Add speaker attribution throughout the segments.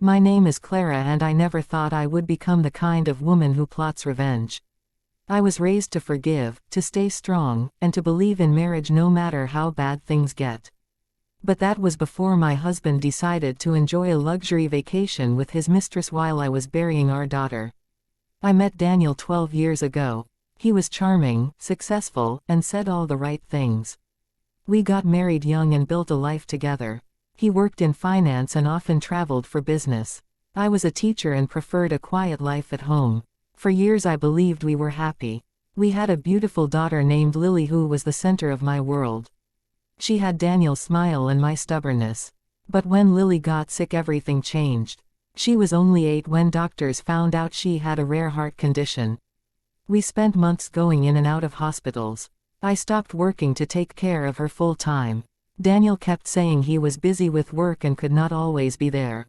Speaker 1: My name is Clara and I never thought I would become the kind of woman who plots revenge. I was raised to forgive, to stay strong, and to believe in marriage no matter how bad things get. But that was before my husband decided to enjoy a luxury vacation with his mistress while I was burying our daughter. I met Daniel 12 years ago. He was charming, successful, and said all the right things. We got married young and built a life together. He worked in finance and often traveled for business. I was a teacher and preferred a quiet life at home. For years I believed we were happy. We had a beautiful daughter named Lily who was the center of my world. She had Daniel's smile and my stubbornness. But when Lily got sick everything changed. She was only 8 when doctors found out she had a rare heart condition. We spent months going in and out of hospitals. I stopped working to take care of her full time. Daniel kept saying he was busy with work and could not always be there.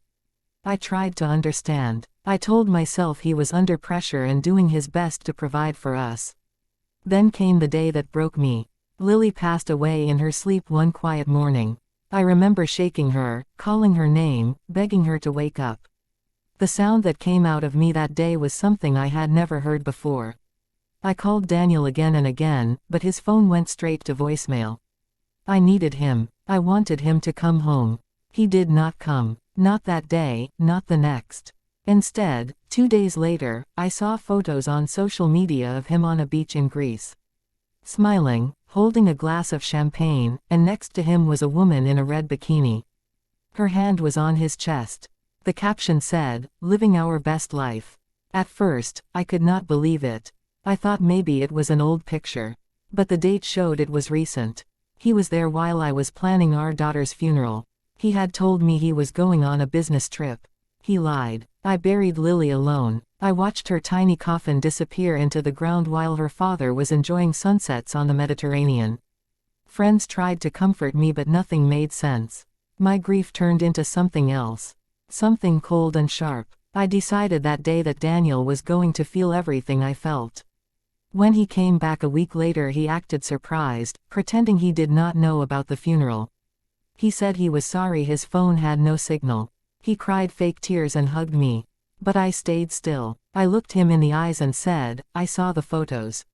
Speaker 1: I tried to understand. I told myself he was under pressure and doing his best to provide for us. Then came the day that broke me. Lily passed away in her sleep one quiet morning. I remember shaking her, calling her name, begging her to wake up. The sound that came out of me that day was something I had never heard before. I called Daniel again and again, but his phone went straight to voicemail. I needed him. I wanted him to come home. He did not come. Not that day, not the next. Instead, 2 days later, I saw photos on social media of him on a beach in Greece. Smiling, holding a glass of champagne, and next to him was a woman in a red bikini. Her hand was on his chest. The caption said, "Living our best life." At first, I could not believe it. I thought maybe it was an old picture. But the date showed it was recent. He was there while I was planning our daughter's funeral. He had told me he was going on a business trip. He lied. I buried Lily alone. I watched her tiny coffin disappear into the ground while her father was enjoying sunsets on the Mediterranean. Friends tried to comfort me but nothing made sense. My grief turned into something else. Something cold and sharp. I decided that day that Daniel was going to feel everything I felt. When he came back a week later he acted surprised, pretending he did not know about the funeral. He said he was sorry his phone had no signal. He cried fake tears and hugged me. But I stayed still. I looked him in the eyes and said, "I saw the photos."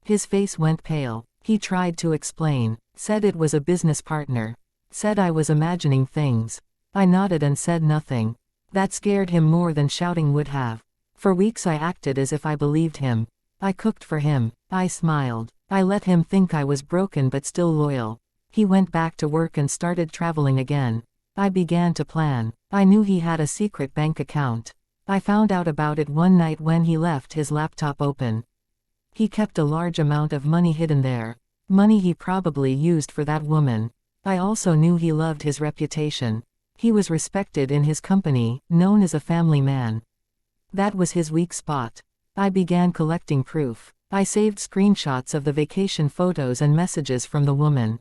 Speaker 1: His face went pale. He tried to explain. Said it was a business partner. Said I was imagining things. I nodded and said nothing. That scared him more than shouting would have. For weeks I acted as if I believed him. I cooked for him. I smiled. I let him think I was broken but still loyal. He went back to work and started traveling again. I began to plan. I knew he had a secret bank account. I found out about it one night when he left his laptop open. He kept a large amount of money hidden there. Money he probably used for that woman. I also knew he loved his reputation. He was respected in his company, known as a family man. That was his weak spot. I began collecting proof. I saved screenshots of the vacation photos and messages from the woman.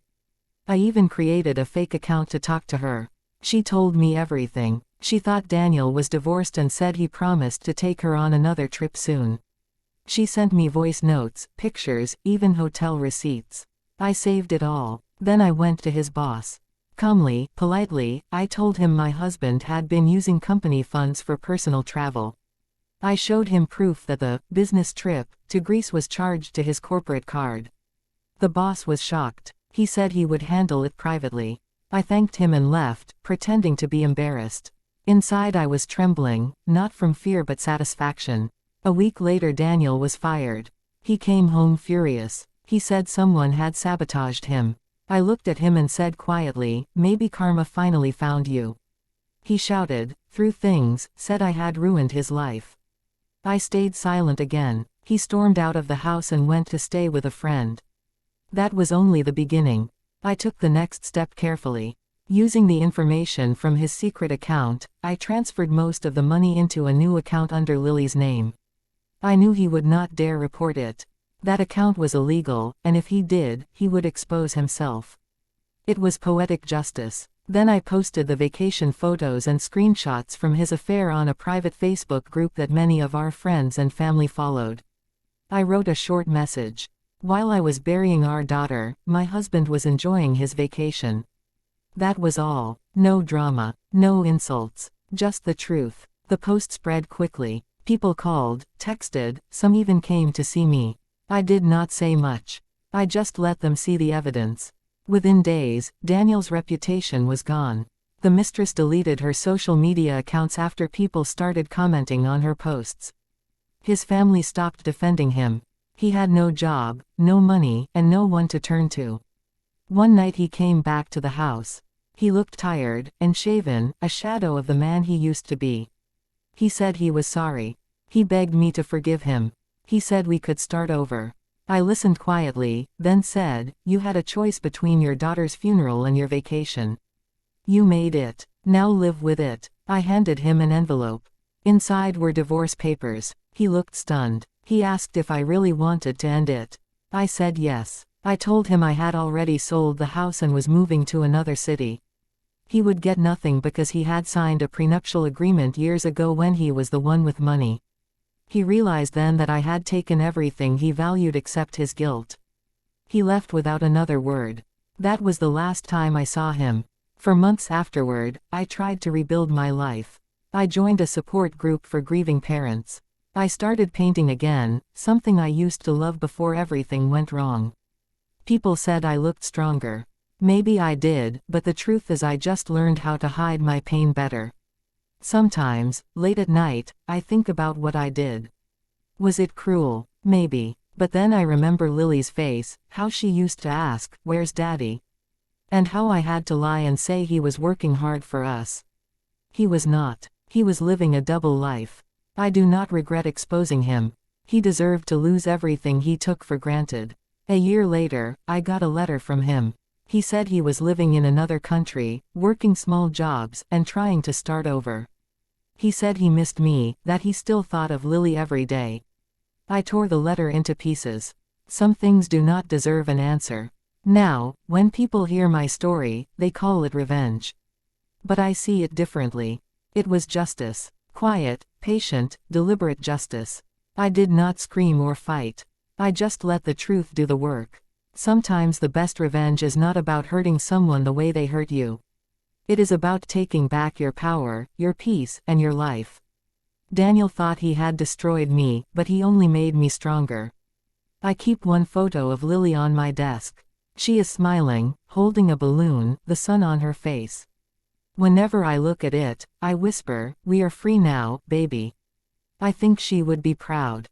Speaker 1: I even created a fake account to talk to her. She told me everything. She thought Daniel was divorced and said he promised to take her on another trip soon. She sent me voice notes, pictures, even hotel receipts. I saved it all. Then I went to his boss. Calmly, politely, I told him my husband had been using company funds for personal travel. I showed him proof that the business trip to Greece was charged to his corporate card. The boss was shocked. He said he would handle it privately. I thanked him and left, pretending to be embarrassed. Inside I was trembling, not from fear but satisfaction. A week later Daniel was fired. He came home furious. He said someone had sabotaged him. I looked at him and said quietly, "Maybe karma finally found you." He shouted, threw things, said I had ruined his life. I stayed silent again. He stormed out of the house and went to stay with a friend. That was only the beginning. I took the next step carefully. Using the information from his secret account, I transferred most of the money into a new account under Lily's name. I knew he would not dare report it. That account was illegal, and if he did, he would expose himself. It was poetic justice. Then I posted the vacation photos and screenshots from his affair on a private Facebook group that many of our friends and family followed. I wrote a short message. While I was burying our daughter, my husband was enjoying his vacation. That was all. No drama. No insults. Just the truth. The post spread quickly. People called, texted, some even came to see me. I did not say much. I just let them see the evidence. Within days, Daniel's reputation was gone. The mistress deleted her social media accounts after people started commenting on her posts. His family stopped defending him. He had no job, no money, and no one to turn to. One night he came back to the house. He looked tired and shaven, a shadow of the man he used to be. He said he was sorry. He begged me to forgive him. He said we could start over. I listened quietly, then said, "You had a choice between your daughter's funeral and your vacation. You made it. Now live with it." I handed him an envelope. Inside were divorce papers. He looked stunned. He asked if I really wanted to end it. I said yes. I told him I had already sold the house and was moving to another city. He would get nothing because he had signed a prenuptial agreement years ago when he was the one with money. He realized then that I had taken everything he valued except his guilt. He left without another word. That was the last time I saw him. For months afterward, I tried to rebuild my life. I joined a support group for grieving parents. I started painting again, something I used to love before everything went wrong. People said I looked stronger. Maybe I did, but the truth is I just learned how to hide my pain better. Sometimes, late at night, I think about what I did. Was it cruel? Maybe. But then I remember Lily's face, how she used to ask, "Where's Daddy?" And how I had to lie and say he was working hard for us. He was not. He was living a double life. I do not regret exposing him. He deserved to lose everything he took for granted. A year later, I got a letter from him. He said he was living in another country, working small jobs, and trying to start over. He said he missed me, that he still thought of Lily every day. I tore the letter into pieces. Some things do not deserve an answer. Now, when people hear my story, they call it revenge. But I see it differently. It was justice. Quiet, patient, deliberate justice. I did not scream or fight. I just let the truth do the work. Sometimes the best revenge is not about hurting someone the way they hurt you. It is about taking back your power, your peace, and your life. Daniel thought he had destroyed me, but he only made me stronger. I keep one photo of Lily on my desk. She is smiling, holding a balloon, the sun on her face. Whenever I look at it, I whisper, "We are free now, baby." I think she would be proud.